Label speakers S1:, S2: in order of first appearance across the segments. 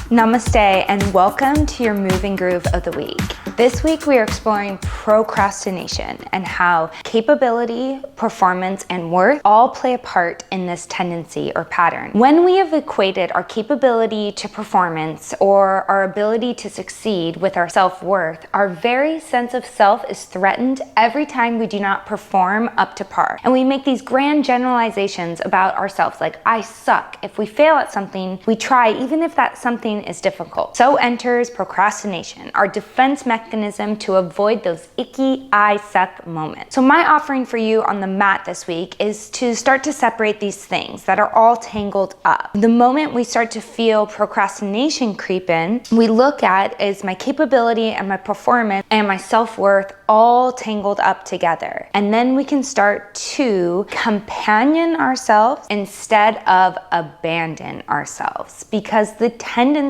S1: Namaste and welcome to your Move and Groove of the week. This week we are exploring procrastination and how capability, performance, and worth all play a part in this tendency or pattern. When we have equated our capability to performance or our ability to succeed with our self-worth, our very sense of self is threatened every time we do not perform up to par. And we make these grand generalizations about ourselves like, I suck. If we fail at something, we try even if that something is difficult. So enters procrastination, our defense mechanism to avoid those icky I suck moments. So my offering for you on the mat this week is to start to separate these things that are all tangled up. The moment we start to feel procrastination creep in, we look at is my capability and my performance and my self-worth all tangled up together. And then we can start to companion ourselves instead of abandon ourselves. Because the tendency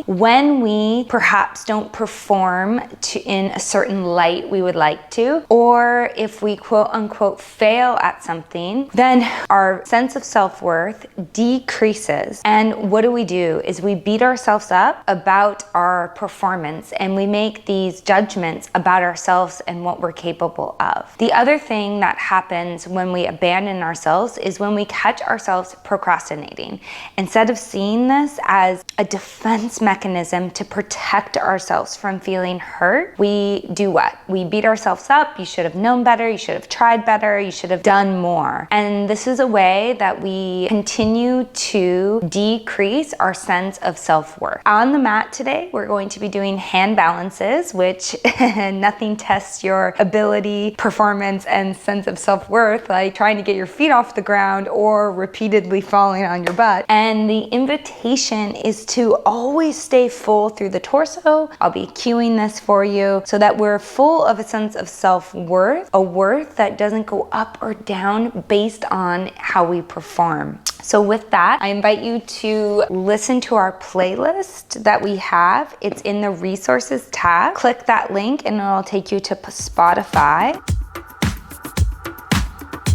S1: when we perhaps don't perform in a certain light we would like to, or if we quote unquote fail at something, then our sense of self-worth decreases. And what do? Is we beat ourselves up about our performance and we make these judgments about ourselves and what we're capable of. The other thing that happens when we abandon ourselves is when we catch ourselves procrastinating. Instead of seeing this as a defense mechanism to protect ourselves from feeling hurt, we do what? We beat ourselves up. You should have known better. You should have tried better. You should have done more. And this is a way that we continue to decrease our sense of self-worth. On the mat today, we're going to be doing hand balances, which nothing tests your ability, performance, and sense of self-worth like trying to get your feet off the ground or repeatedly falling on your butt. And the invitation is to always stay full through the torso. I'll be cueing this for you so that we're full of a sense of self-worth, a worth that doesn't go up or down based on how we perform. So with that, I invite you to listen to our playlist that we have. It's in the resources tab. Click that link and it'll take you to Spotify.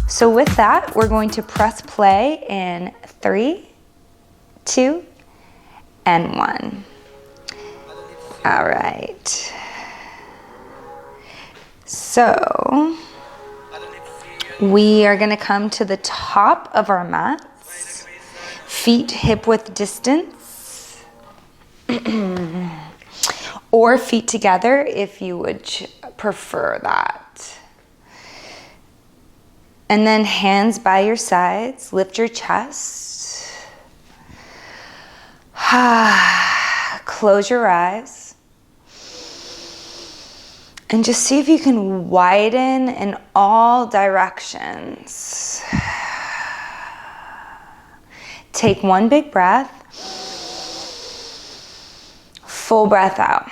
S1: So with that, we're going to press play in 3, 2, and 1. All right. So we are going to come to the top of our mats, feet hip width distance, or feet together if you would prefer that. And then hands by your sides, lift your chest. Close your eyes. And just see if you can widen in all directions. Take one big breath. Full breath out.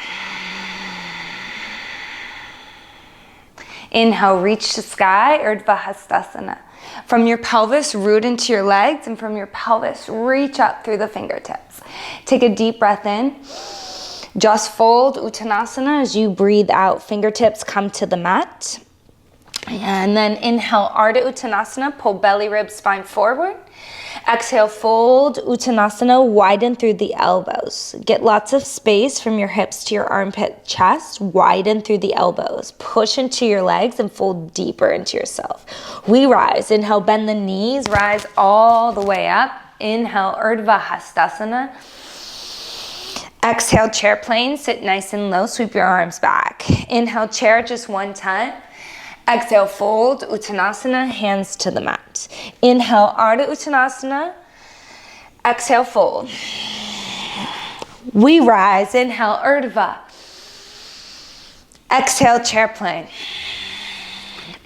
S1: Inhale, reach to sky, Urdhva Hastasana. From your pelvis, root into your legs, and from your pelvis, reach up through the fingertips. Take a deep breath in. Just fold Uttanasana as you breathe out. Fingertips come to the mat. And then inhale, Ardha Uttanasana, pull belly, ribs, spine forward. Exhale, fold Uttanasana, widen through the elbows. Get lots of space from your hips to your armpit, chest. Widen through the elbows. Push into your legs and fold deeper into yourself. We rise. Inhale, bend the knees, rise all the way up. Inhale, Urdhva Hastasana. Exhale, chair plane, sit nice and low, sweep your arms back. Inhale, chair just one time. Exhale, fold, Uttanasana, hands to the mat. Inhale, Ardha Uttanasana. Exhale, fold. We rise, inhale, Urdhva. Exhale, chair plane.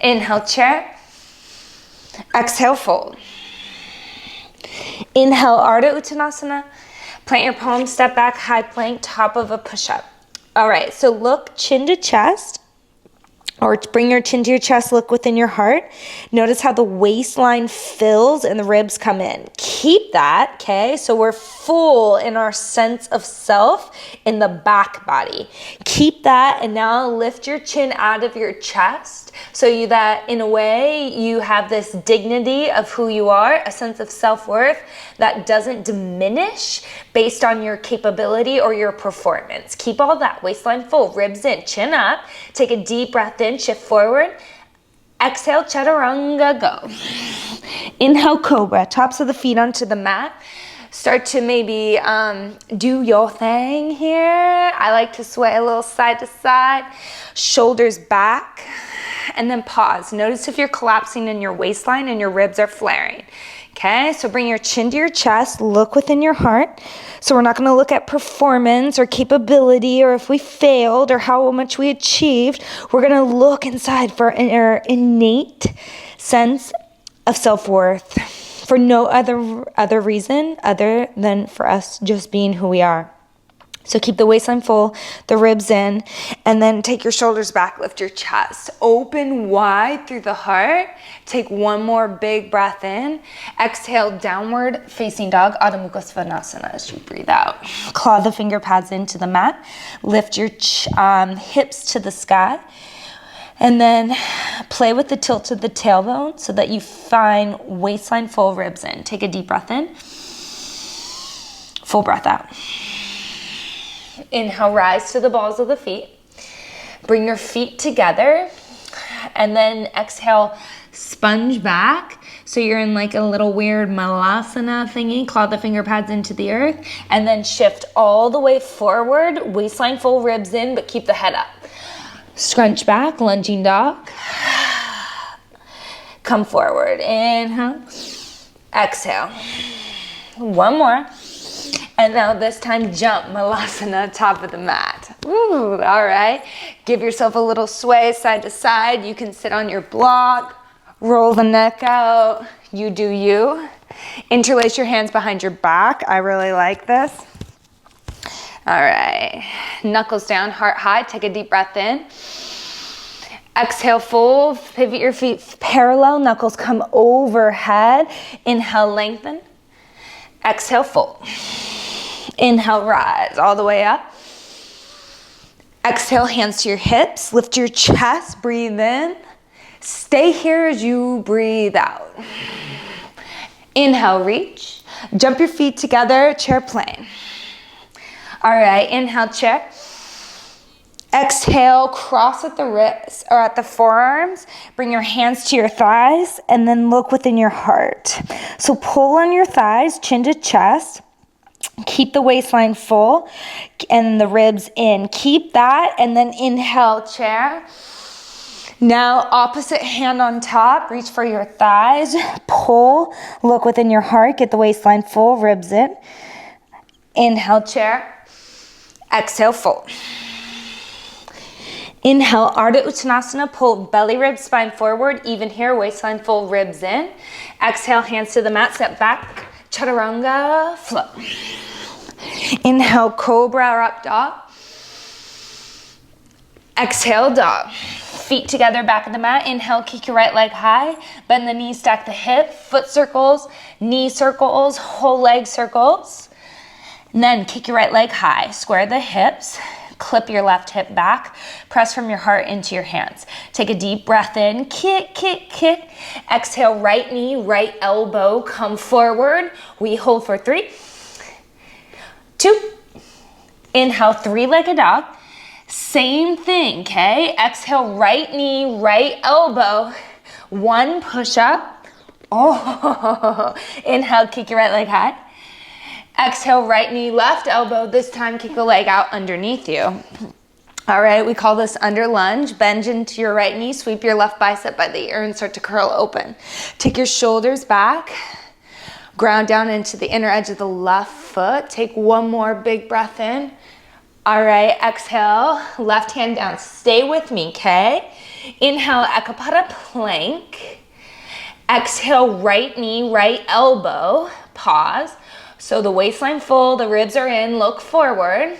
S1: Inhale, chair. Exhale, fold. Inhale, Ardha Uttanasana. Plant your palms, step back, high plank, top of a push-up. All right, so look chin to chest, or bring your chin to your chest, look within your heart. Notice how the waistline fills and the ribs come in. Keep that, okay? So we're full in our sense of self in the back body. Keep that, and now lift your chin out of your chest. so that in a way you have this dignity of who you are, a sense of self-worth that doesn't diminish based on your capability or your performance. Keep all that waistline full, ribs in, chin up. Take a deep breath in, shift forward. Exhale, chaturanga, go. Inhale, cobra, tops of the feet onto the mat. Start to maybe do your thing here. I like to sway a little side to side, shoulders back, and then pause. Notice if you're collapsing in your waistline and your ribs are flaring. Okay, so bring your chin to your chest, look within your heart. So we're not gonna look at performance or capability or if we failed or how much we achieved. We're gonna look inside for our innate sense of self-worth, for no other reason other than for us just being who we are. So keep the waistline full, the ribs in, and then take your shoulders back, lift your chest. Open wide through the heart. Take one more big breath in. Exhale, downward facing dog, Adho Mukha Svanasana as you breathe out. Claw the finger pads into the mat. Lift your hips to the sky. And then play with the tilt of the tailbone so that you find waistline full, ribs in. Take a deep breath in. Full breath out. Inhale, rise to the balls of the feet. Bring your feet together. And then exhale, sponge back. So you're in like a little weird malasana thingy. Claw the finger pads into the earth. And then shift all the way forward. Waistline full, ribs in, but keep the head up. Scrunch back, lunging dog. Come forward. Inhale. Exhale. One more. And now this time jump, malasana, top of the mat. Ooh, all right. Give yourself a little sway side to side. You can sit on your block. Roll the neck out. You do you. Interlace your hands behind your back. I really like this. All right, knuckles down, heart high, take a deep breath in. Exhale, fold, pivot your feet parallel, knuckles come overhead. Inhale, lengthen. Exhale, fold. Inhale, rise all the way up. Exhale, hands to your hips, lift your chest, breathe in. Stay here as you breathe out. Inhale, reach. Jump your feet together, chair plane. All right, inhale, chair. Exhale, cross at the wrists or at the forearms. Bring your hands to your thighs and then look within your heart. So pull on your thighs, chin to chest. Keep the waistline full and the ribs in. Keep that and then inhale, chair. Now, opposite hand on top, reach for your thighs. Pull, look within your heart, get the waistline full, ribs in. Inhale, chair. Exhale, fold. Inhale, Ardha Uttanasana, pull belly, ribs, spine forward, even here, waistline full, ribs in. Exhale, hands to the mat, step back, chaturanga, flow. Inhale, cobra or up dog. Exhale, dog. Feet together, back of the mat. Inhale, kick your right leg high, bend the knees, stack the hip, foot circles, knee circles, whole leg circles. And then kick your right leg high, square the hips, clip your left hip back, press from your heart into your hands. Take a deep breath in, kick, kick, kick. Exhale, right knee, right elbow, come forward. We hold for 3, 2. Inhale, 3-legged dog. Same thing, okay? Exhale, right knee, right elbow. 1 push up. Oh, inhale, kick your right leg high. Exhale, right knee, left elbow. This time, kick the leg out underneath you. All right, we call this under lunge. Bend into your right knee, sweep your left bicep by the ear and start to curl open. Take your shoulders back. Ground down into the inner edge of the left foot. Take one more big breath in. All right, exhale, left hand down. Stay with me, okay? Inhale, Ekapada plank. Exhale, right knee, right elbow. Pause. So the waistline full, the ribs are in, look forward.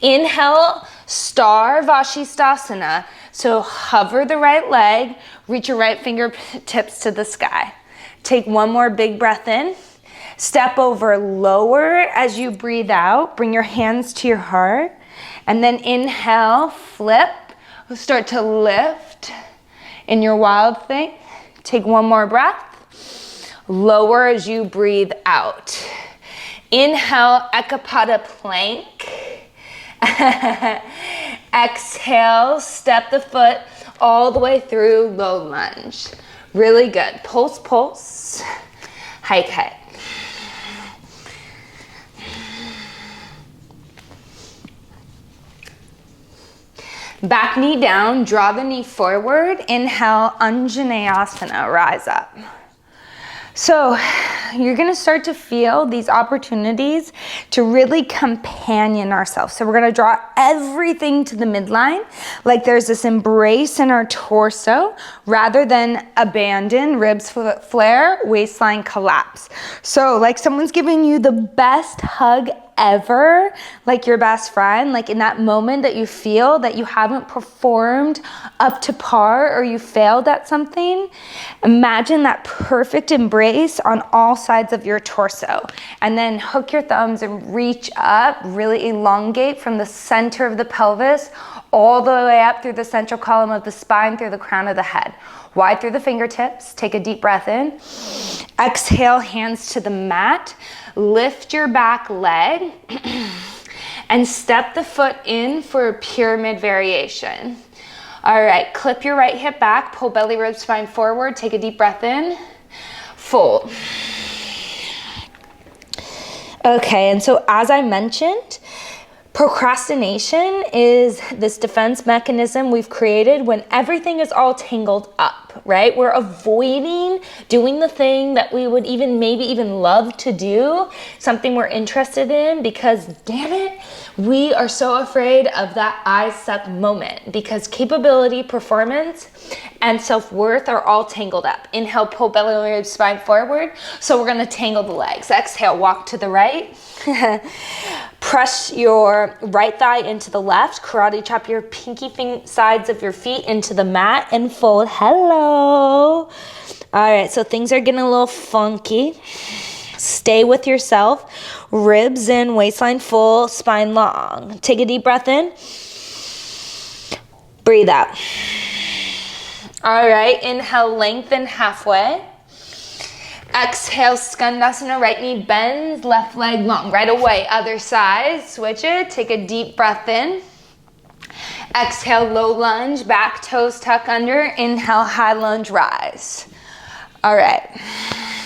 S1: Inhale, Star Vashisthasana. So hover the right leg, reach your right fingertips to the sky. Take one more big breath in. Step over lower as you breathe out. Bring your hands to your heart. And then inhale, flip. Start to lift. In your wild thing, take one more breath. Lower as you breathe out. Inhale, Ekapada plank. Exhale, step the foot all the way through low lunge. Really good. Pulse, pulse. Hike, hike. Back knee down, draw the knee forward. Inhale, Anjaneyasana, rise up. So you're gonna start to feel these opportunities to really companion ourselves. So we're gonna draw everything to the midline, like there's this embrace in our torso, rather than abandon, ribs flare, waistline collapse. So like someone's giving you the best hug ever, like your best friend, like in that moment that you feel that you haven't performed up to par or you failed at something, imagine that perfect embrace on all sides of your torso. And then hook your thumbs and reach up, really elongate from the center of the pelvis all the way up through the central column of the spine, through the crown of the head. Wide through the fingertips, take a deep breath in. Exhale, hands to the mat. Lift your back leg and step the foot in for a pyramid variation. All right, clip your right hip back, pull belly, rib, spine forward, take a deep breath in, fold. Okay, and so as I mentioned, procrastination is this defense mechanism we've created when everything is all tangled up, right? We're avoiding doing the thing that we would maybe even love to do, something we're interested in, because damn it, we are so afraid of that I suck moment, because capability, performance, and self-worth are all tangled up. Inhale, pull belly, rib, spine forward. So we're gonna tangle the legs. Exhale, walk to the right. Press your right thigh into the left. Karate chop your pinky sides of your feet into the mat and fold. Hello. All right, so things are getting a little funky. Stay with yourself. Ribs in, waistline full, spine long. Take a deep breath in. Breathe out. All right, inhale, lengthen halfway. Exhale, Skandasana, right knee bends, left leg long. Right away, other side, switch it. Take a deep breath in. Exhale, low lunge, back toes tuck under. Inhale, high lunge, rise. All right,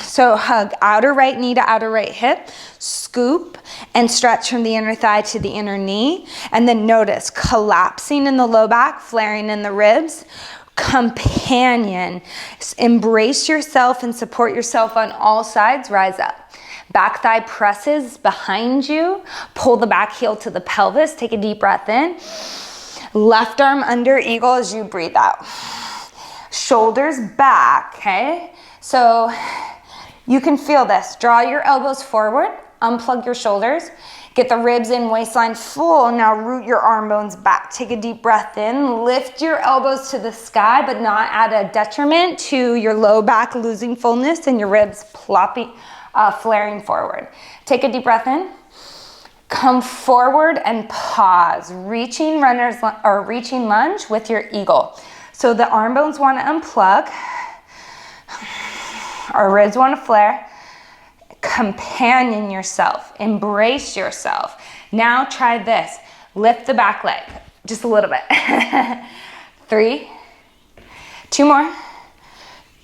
S1: so hug outer right knee to outer right hip. Scoop and stretch from the inner thigh to the inner knee. And then notice collapsing in the low back, flaring in the ribs. Companion. Embrace yourself and support yourself on all sides. Rise up. Back thigh presses behind you. Pull the back heel to the pelvis. Take a deep breath in. Left arm under eagle as you breathe out. Shoulders back, okay? So you can feel this. Draw your elbows forward. Unplug your shoulders. Get the ribs in, waistline full. Now root your arm bones back. Take a deep breath in. Lift your elbows to the sky, but not at a detriment to your low back losing fullness and your ribs flaring forward. Take a deep breath in. Come forward and pause. Reaching lunge with your eagle. So the arm bones want to unplug. Our ribs want to flare. Companion yourself, embrace yourself. Now try this. Lift the back leg, just a little bit. 3, 2 more,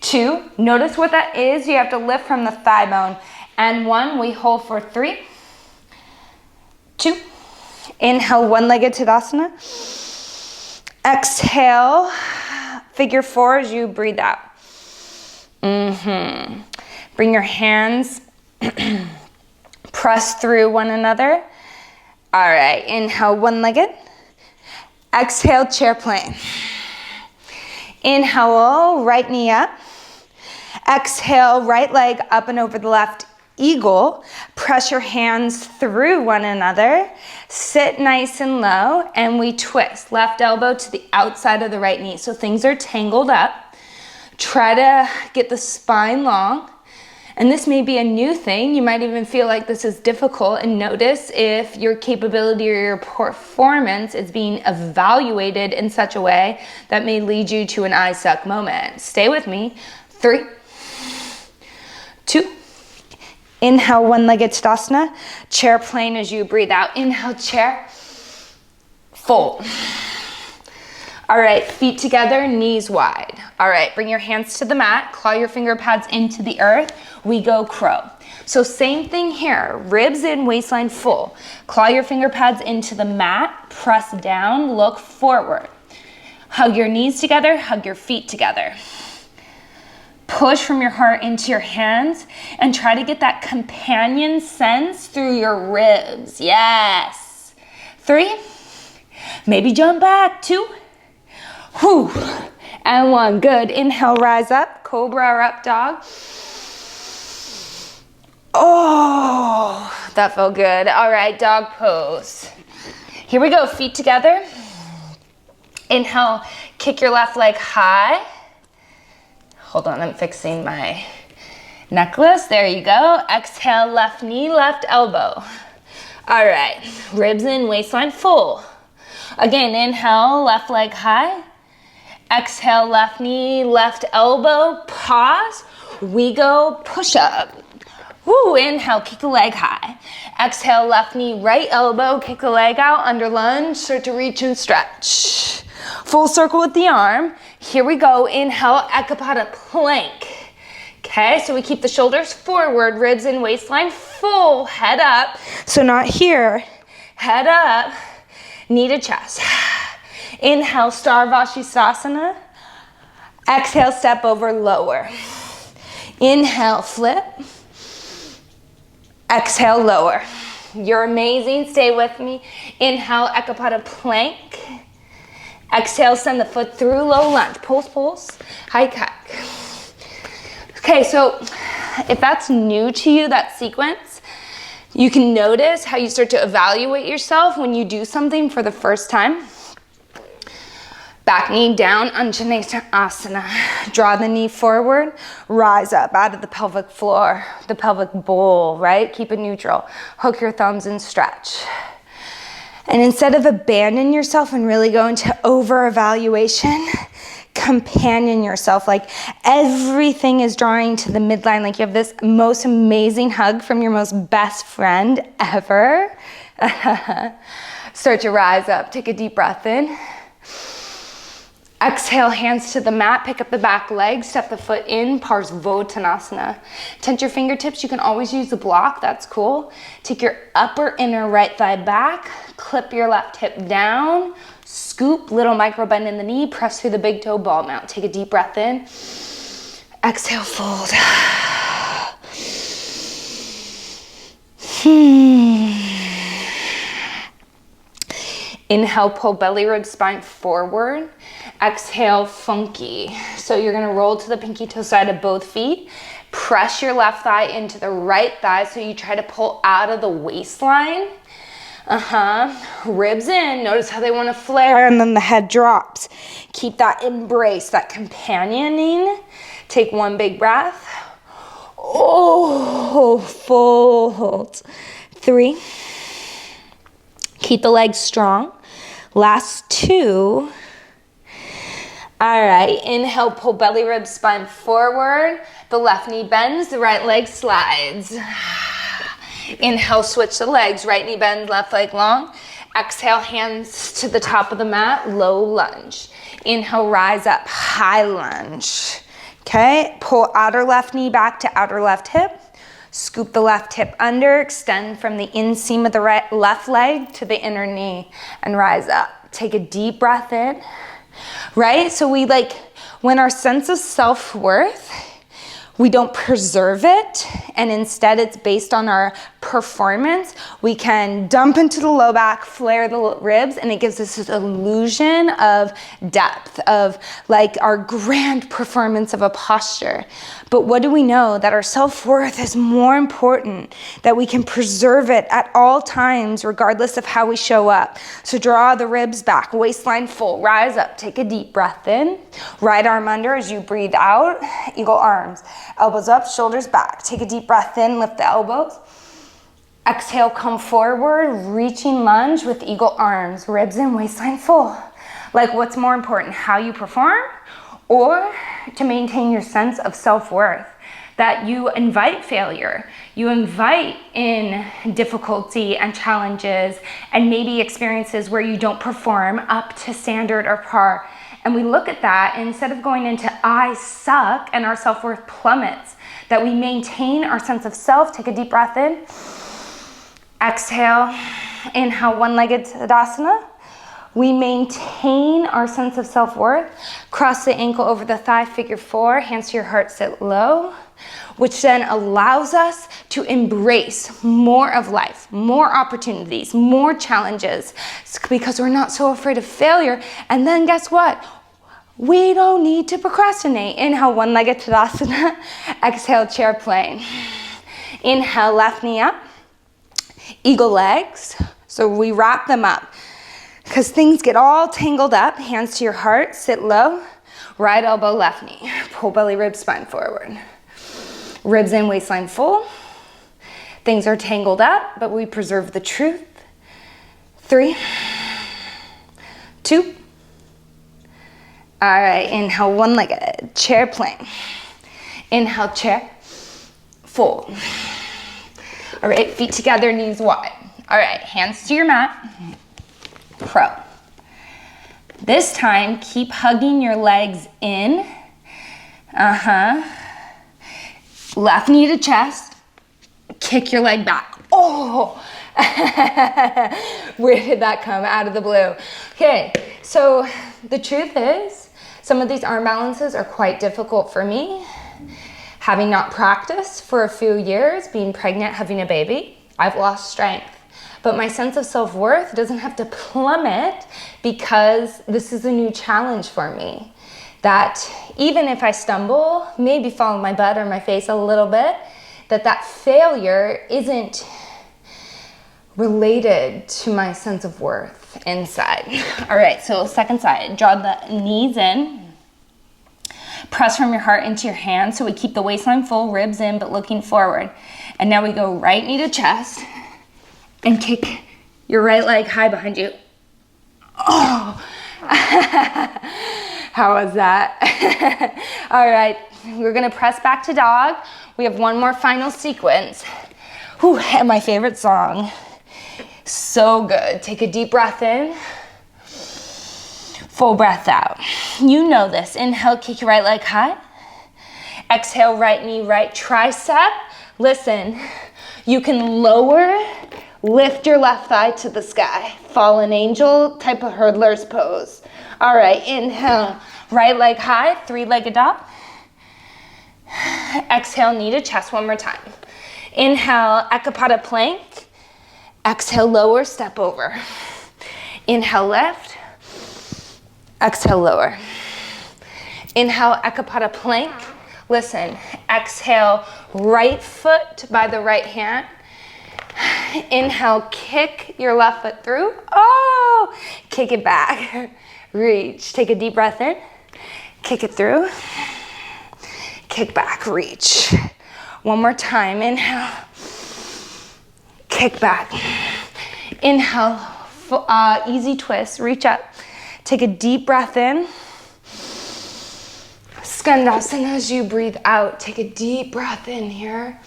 S1: 2. Notice what that is. You have to lift from the thigh bone. And 1, we hold for 3, 2. Inhale, one-legged Tadasana. Exhale, figure 4 as you breathe out. Bring your hands press through one another. All right, inhale, one-legged. Exhale, chair plane. Inhale, right knee up. Exhale, right leg up and over the left eagle. Press your hands through one another. Sit nice and low, and we twist. Left elbow to the outside of the right knee. So things are tangled up. Try to get the spine long. And this may be a new thing. You might even feel like this is difficult, and notice if your capability or your performance is being evaluated in such a way that may lead you to an I suck moment. Stay with me. 3, 2, inhale, one-legged Tadasana. Chair plane as you breathe out. Inhale, chair, fold. All right, feet together, knees wide. All right, bring your hands to the mat, claw your finger pads into the earth. We go crow. So same thing here, ribs in, waistline full. Claw your finger pads into the mat, press down, look forward. Hug your knees together, hug your feet together. Push from your heart into your hands and try to get that companion sense through your ribs. Yes. 3, maybe jump back. 2, whew, and 1. Good. Inhale, rise up, cobra or up dog. Oh, that felt good. All right, dog pose. Here we go, feet together. Inhale, kick your left leg high. Hold on, I'm fixing my necklace. There you go. Exhale, left knee, left elbow. All right, ribs in, waistline full. Again, inhale, left leg high. Exhale, left knee, left elbow, pause. We go push up. Woo, inhale, kick the leg high. Exhale, left knee, right elbow, kick the leg out, under lunge, start to reach and stretch. Full circle with the arm. Here we go, inhale, Ekapada plank. Okay, so we keep the shoulders forward, ribs and waistline full, head up. So not here, head up, knee to chest. Inhale, Sarvashisasana. Exhale, step over, lower. Inhale, flip. Exhale, lower. You're amazing, stay with me. Inhale, Ekapada plank. Exhale, send the foot through, low lunge. Pulse, pulse, high kick. Okay, so if that's new to you, that sequence, you can notice how you start to evaluate yourself when you do something for the first time. Back knee down, Anjaneyasana. Draw the knee forward, rise up out of the pelvic floor, the pelvic bowl, right? Keep it neutral. Hook your thumbs and stretch. And instead of abandon yourself and really go into over-evaluation, companion yourself. Like everything is drawing to the midline. Like you have this most amazing hug from your most best friend ever. Start to rise up. Take a deep breath in. Exhale, hands to the mat, pick up the back leg, step the foot in, Parsvottanasana. Tense your fingertips, you can always use the block, that's cool. Take your upper inner right thigh back, clip your left hip down, scoop, little micro bend in the knee, press through the big toe, ball mount. Take a deep breath in. Exhale, fold. Inhale, pull belly rib spine forward. Exhale, funky. So you're gonna roll to the pinky toe side of both feet. Press your left thigh into the right thigh so you try to pull out of the waistline. Ribs in. Notice how they wanna flare and then the head drops. Keep that embrace, that companioning. Take one big breath. Oh, fold. 3. Keep the legs strong. Last 2. All right, inhale, pull belly rib spine forward. The left knee bends, the right leg slides. Inhale, switch the legs. Right knee bends, left leg long. Exhale, hands to the top of the mat, low lunge. Inhale, rise up, high lunge. Okay, pull outer left knee back to outer left hip. Scoop the left hip under, extend from the inseam of the left leg to the inner knee and rise up. Take a deep breath in, right? So we when our sense of self-worth, we don't preserve it, and instead it's based on our performance, we can dump into the low back, flare the ribs, and it gives us this illusion of depth, of like our grand performance of a posture. But what do we know? That our self-worth is more important, that we can preserve it at all times, regardless of how we show up. So draw the ribs back, waistline full, rise up, take a deep breath in, right arm under as you breathe out, eagle arms, elbows up, shoulders back. Take a deep breath in, lift the elbows. Exhale, come forward, reaching lunge with eagle arms, ribs in, waistline full. Like, what's more important, how you perform or to maintain your sense of self-worth? That you invite failure, you invite in difficulty and challenges and maybe experiences where you don't perform up to standard or par. And we look at that, and instead of going into I suck and our self-worth plummets, that we maintain our sense of self. Take a deep breath in. Exhale, inhale, one-legged Tadasana. We maintain our sense of self-worth. Cross the ankle over the thigh, figure four, hands to your heart, sit low, which then allows us to embrace more of life, more opportunities, more challenges, because we're not so afraid of failure. And then guess what? We don't need to procrastinate. Inhale, one-legged Tadasana. Exhale, chair plane. Inhale, left knee up. Eagle legs. So we wrap them up because things get all tangled up. Hands to your heart, sit low. Right elbow, left knee. Pull belly, ribs, spine forward. Ribs in, waistline full. Things are tangled up, but we preserve the truth. 3, 2. All right, inhale, one-legged, chair plane. Inhale, chair, fold. All right, feet together, knees wide. All right, hands to your mat, crow. This time, keep hugging your legs in. Left knee to chest, kick your leg back. Oh, where did that come out of the blue? Okay, so the truth is, some of these arm balances are quite difficult for me. Having not practiced for a few years, being pregnant, having a baby, I've lost strength. But my sense of self-worth doesn't have to plummet because this is a new challenge for me. That even if I stumble, maybe fall on my butt or my face a little bit, that failure isn't related to my sense of worth inside. All right, so second side, draw the knees in. Press from your heart into your hands so we keep the waistline full, ribs in, but looking forward. And now we go right knee to chest and kick your right leg high behind you. Oh, how was that? All right, we're gonna press back to dog. We have one more final sequence. Whew, and my favorite song. So good. Take a deep breath in. Full breath out. You know this. Inhale, kick your right leg high. Exhale, right knee, right tricep. Listen, you can lift your left thigh to the sky. Fallen angel type of hurdler's pose. All right, inhale, right leg high, three-legged dog. Exhale, knee to chest one more time. Inhale, Ekapada plank. Exhale, lower, step over. Inhale, left. Exhale, lower. Inhale, Ekapada plank. Listen, exhale, right foot by the right hand. Inhale, kick your left foot through. Oh, kick it back. Reach. Take a deep breath in. Kick it through. Kick back, reach. One more time. Inhale. Kick back. Inhale, easy twist, reach up. Take a deep breath in. Skandasana as you breathe out. Take a deep breath in here.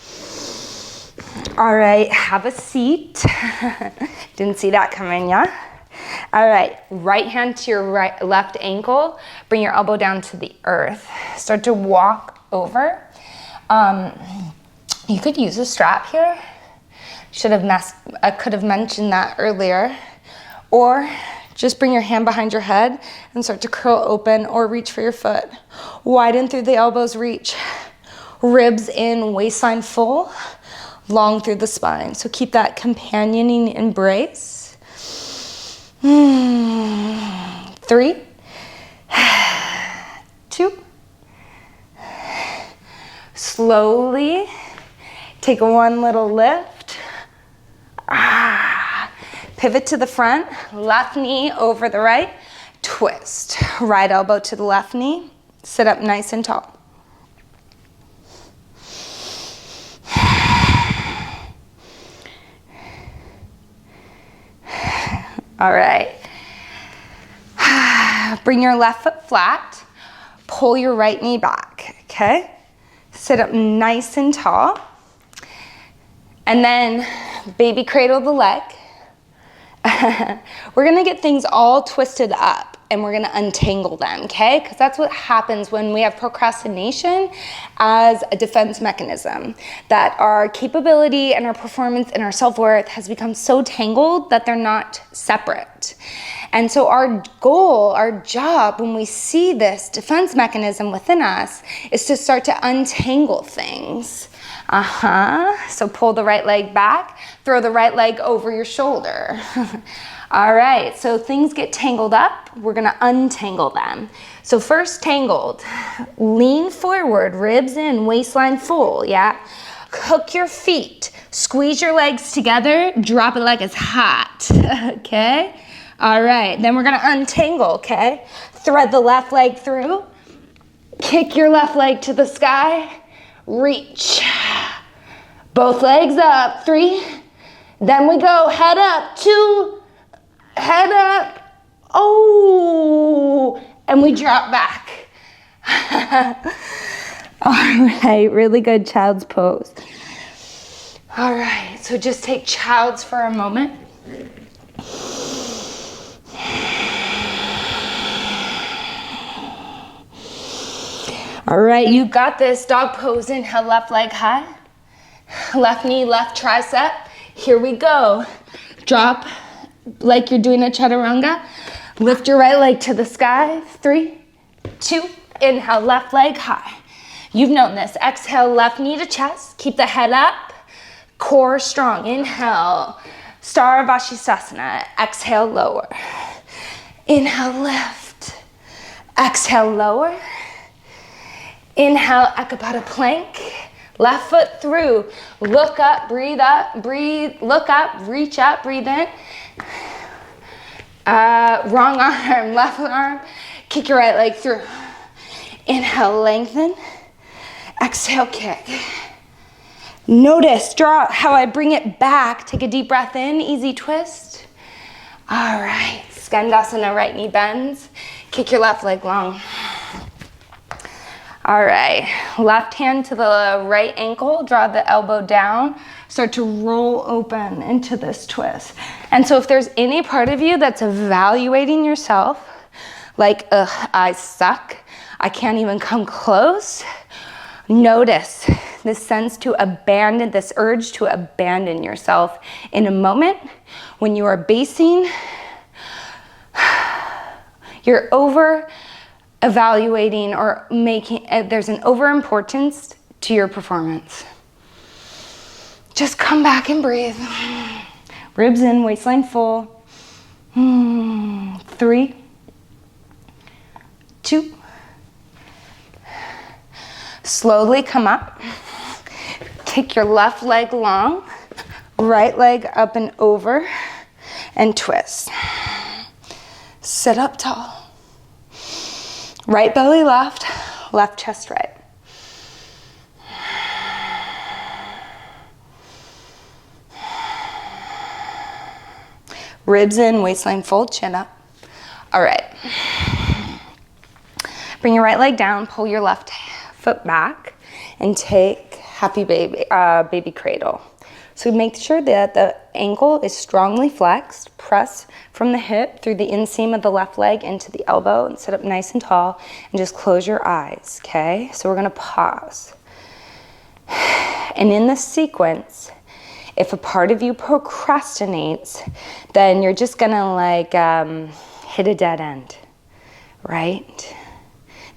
S1: All right, have a seat. Didn't see that coming, yeah? All right, right hand to your left ankle. Bring your elbow down to the earth. Start to walk over. You could use a strap here. I could have mentioned that earlier. Or just bring your hand behind your head and start to curl open or reach for your foot. Widen through the elbows, reach. Ribs in, waistline full. long through the spine. So keep that companioning embrace. 3, 2. Slowly take one little lift. Pivot to the front, left knee over the right, twist. Right elbow to the left knee, sit up nice and tall. All right. Bring your left foot flat, pull your right knee back, okay? Sit up nice and tall. And then baby cradle the leg. We're gonna get things all twisted up and we're gonna untangle them, okay? Because that's what happens when we have procrastination as a defense mechanism, that our capability and our performance and our self-worth has become so tangled that they're not separate. And so our goal, our job, when we see this defense mechanism within us, is to start to untangle things. So pull the right leg back, throw the right leg over your shoulder. All right, so things get tangled up, we're gonna untangle them. So first tangled, lean forward, ribs in, waistline full, yeah? Hook your feet, squeeze your legs together, drop it like it's hot, okay? All right, then we're gonna untangle, okay? Thread the left leg through, kick your left leg to the sky, reach. Both legs up, 3. Then we go head up, 2, head up, oh, and we drop back. All right, really good child's pose. All right, so just take child's for a moment. All right, you got this. Dog pose, inhale, left leg high. Left knee, left tricep. Here we go. Drop like you're doing a chaturanga. Lift your right leg to the sky. 3, 2, inhale, left leg high. You've known this. Exhale, left knee to chest. Keep the head up. Core strong. Inhale, Starvashisasana. Exhale, lower. Inhale, lift. Exhale, lower. Inhale, Ekapada plank. Left foot through. Look up, breathe, look up, reach up, breathe in. Wrong arm, left arm. Kick your right leg through. Inhale, lengthen. Exhale, kick. Notice, draw how I bring it back. Take a deep breath in, easy twist. All right, Skandasana, right knee bends. Kick your left leg long. All right, left hand to the right ankle, draw the elbow down, start to roll open into this twist. And so if there's any part of you that's evaluating yourself, like, I suck, I can't even come close, notice this sense to abandon, this urge to abandon yourself in a moment when you are basing, you're over evaluating or making, there's an overimportance to your performance. Just come back and breathe. Ribs in, waistline full. 3, 2. Slowly come up. Take your left leg long, right leg up and over, and twist. Sit up tall. Right belly left, left chest right. Ribs in, waistline full, chin up. All right. Bring your right leg down, pull your left foot back, and take happy baby cradle. So make sure that the ankle is strongly flexed. Press from the hip through the inseam of the left leg into the elbow and sit up nice and tall and just close your eyes, okay? So we're gonna pause. And in this sequence, if a part of you procrastinates, then you're just gonna like hit a dead end, right?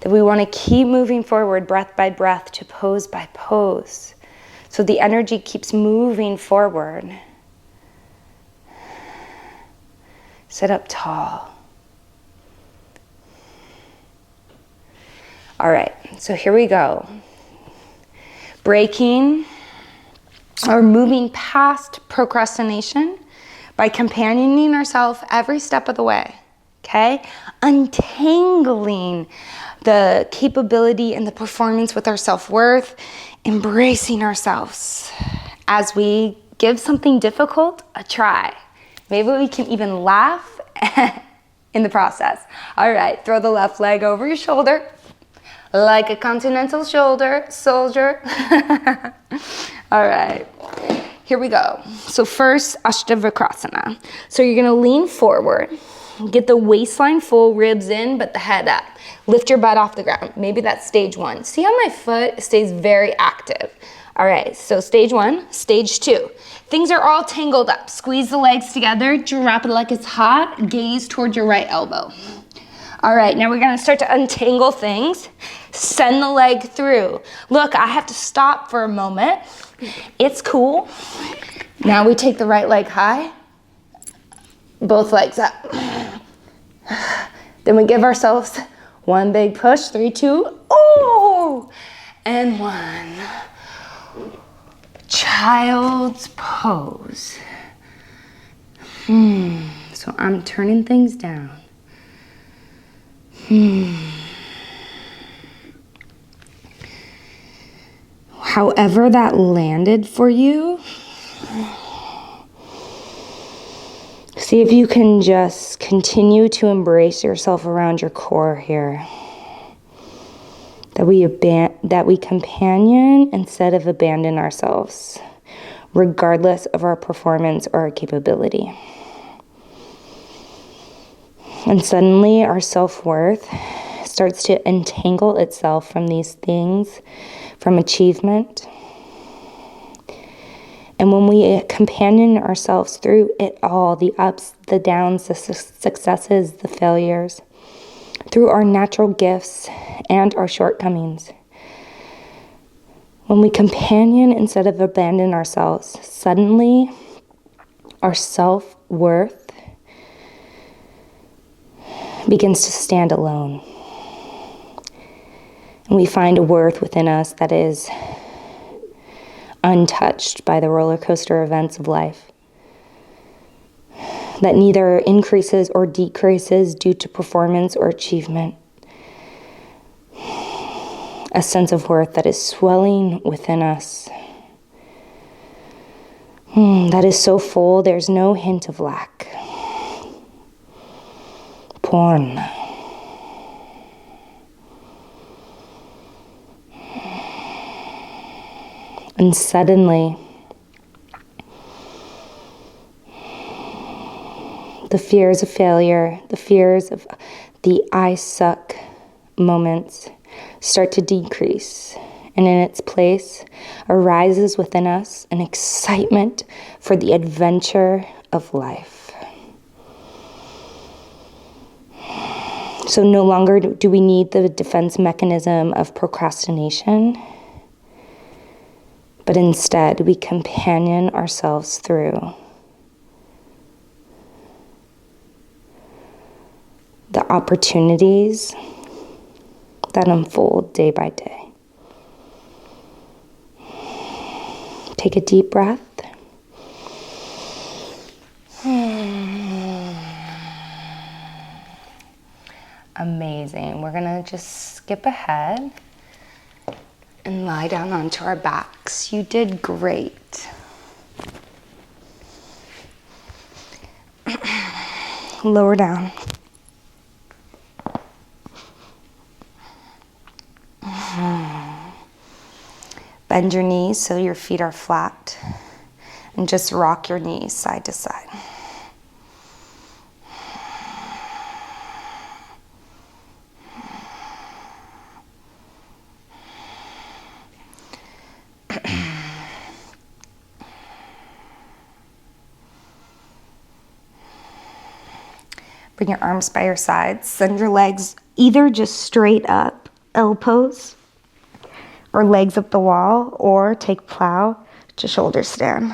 S1: That we wanna keep moving forward breath by breath to pose by pose. So the energy keeps moving forward. Sit up tall. All right, so here we go. Breaking or moving past procrastination by companioning ourselves every step of the way, okay? Untangling the capability and the performance with our self-worth, embracing ourselves as we give something difficult a try. Maybe we can even laugh in the process. All right, throw the left leg over your shoulder like a continental soldier. All right, here we go. So first, Ashtavakrasana. So you're gonna lean forward, get the waistline full, ribs in, but the head up. Lift your butt off the ground. Maybe that's stage one. See how my foot stays very active? All right, so stage one. Stage two. Things are all tangled up. Squeeze the legs together, drop it like it's hot, gaze towards your right elbow. All right, now we're gonna start to untangle things. Send the leg through. Look, I have to stop for a moment. It's cool. Now we take the right leg high, both legs up. Then we give ourselves one big push, 3, 2, oh, and 1. Child's pose. So I'm turning things down. However that landed for you, see if you can just continue to embrace yourself around your core here. That we companion instead of abandon ourselves, regardless of our performance or our capability. And suddenly our self-worth starts to entangle itself from these things, from achievement. And when we companion ourselves through it all, the ups, the downs, the successes, the failures, through our natural gifts and our shortcomings, when we companion instead of abandon ourselves, suddenly our self-worth begins to stand alone. And we find a worth within us that is untouched by the roller coaster events of life, that neither increases or decreases due to performance or achievement. A sense of worth that is swelling within us, that is so full there's no hint of lack. Porn. And suddenly, the fears of failure, the fears of the I suck moments start to decrease. And in its place arises within us an excitement for the adventure of life. So no longer do we need the defense mechanism of procrastination, but instead we companion ourselves through the opportunities that unfold day by day. Take a deep breath. Amazing. We're gonna just skip ahead and lie down onto our backs. You did great. Lower down. Bend your knees so your feet are flat, and just rock your knees side to side. Bring your arms by your sides. Send your legs either just straight up, L pose, or legs up the wall, or take plow. to shoulder stand.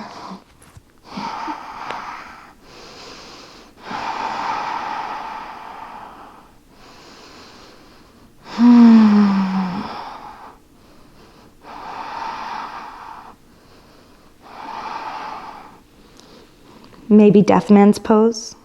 S1: Maybe death man's pose.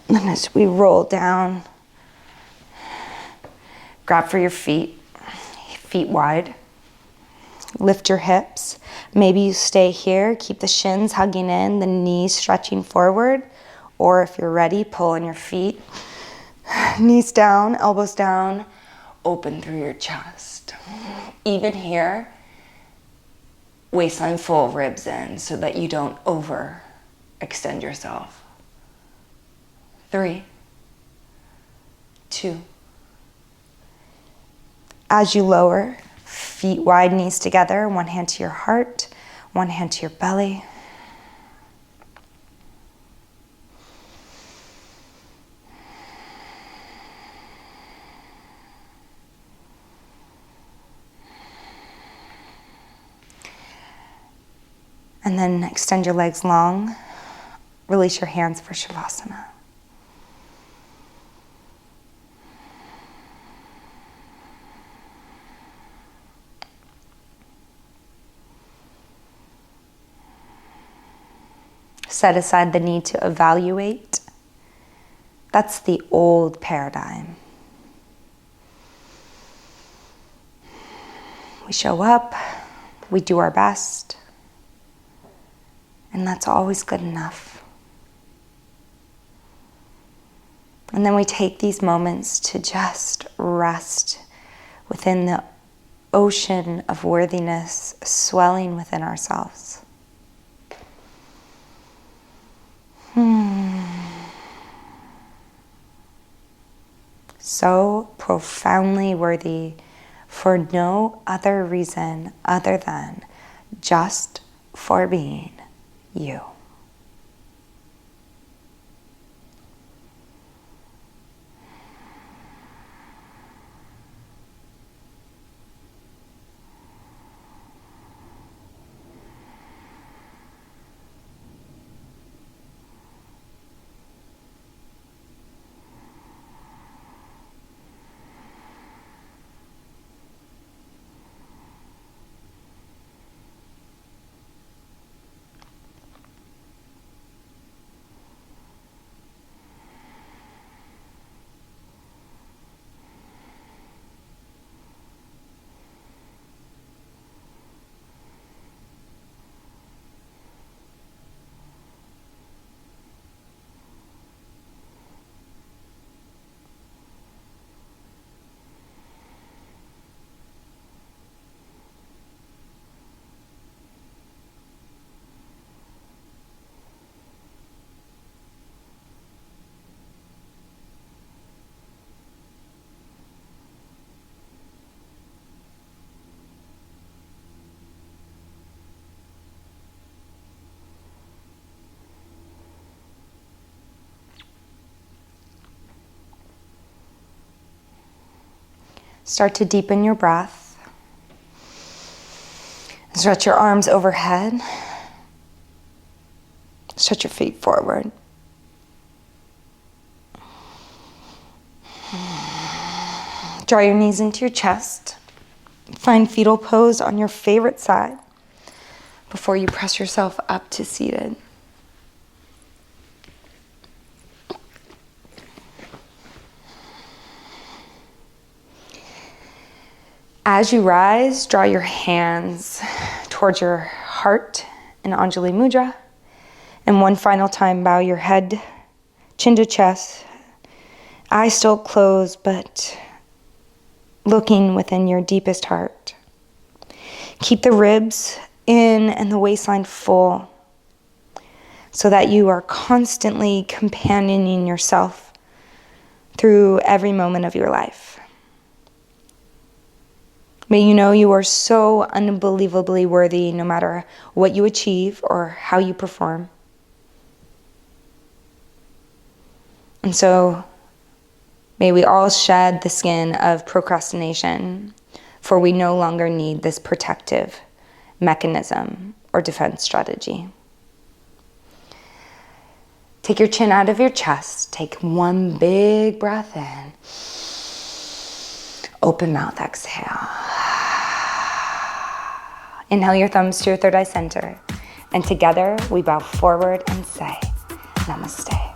S1: And then as we roll down, grab for your feet, feet wide. Lift your hips. Maybe you stay here, keep the shins hugging in, the knees stretching forward. Or if you're ready, pull on your feet. Knees down, elbows down, open through your chest. Even here, waistline full, ribs in, so that you don't overextend yourself. 3, 2. As you lower, feet wide, knees together, one hand to your heart, one hand to your belly. And then extend your legs long. Release your hands for Shavasana. Set aside the need to evaluate. That's the old paradigm. We show up, we do our best, and that's always good enough. And then we take these moments to just rest within the ocean of worthiness swelling within ourselves. So profoundly worthy for no other reason other than just for being you. Start to deepen your breath. Stretch your arms overhead. Stretch your feet forward. Draw your knees into your chest. Find fetal pose on your favorite side before you press yourself up to seated. As you rise, draw your hands towards your heart in Anjali Mudra. And one final time, bow your head, chin to chest, eyes still closed, but looking within your deepest heart. Keep the ribs in and the waistline full so that you are constantly companioning yourself through every moment of your life. May you know you are so unbelievably worthy no matter what you achieve or how you perform. And so may we all shed the skin of procrastination, for we no longer need this protective mechanism or defense strategy. Take your chin out of your chest. Take one big breath in. Open mouth, exhale. Inhale your thumbs to your third eye center. And together we bow forward and say, Namaste.